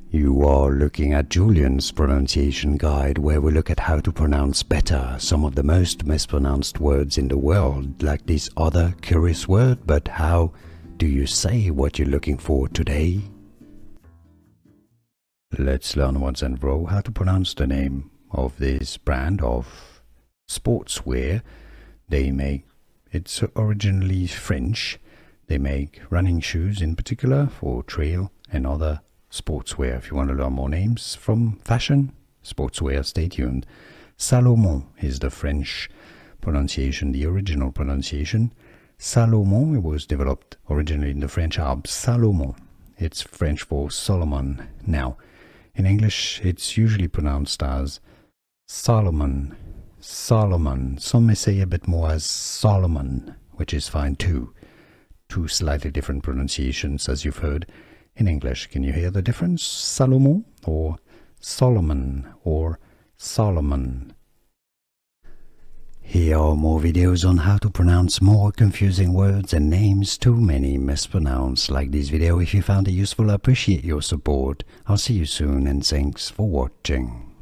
You are looking at Julian's pronunciation guide, where we look at how to pronounce better some of the most mispronounced words in the world, like this other curious word. But how do you say what you're looking for today? Let's learn once and for all how to pronounce the name of this brand of sportswear. It's originally French. They make running shoes in particular for trail and other sportswear. If you want to learn more names from fashion, sportswear, stay tuned. Salomon is the French pronunciation, the original pronunciation. Salomon, it was developed originally in the French Alps. Salomon, it's French for Solomon. Now, in English, it's usually pronounced as Solomon. Solomon. Some may say a bit more as Solomon, which is fine too. Two slightly different pronunciations, as you've heard in English. Can you hear the difference? Salomon or Solomon or Solomon. Here are more videos on how to pronounce more confusing words and names too many mispronounced. Like this video if you found it useful. I appreciate your support. I'll see you soon and thanks for watching.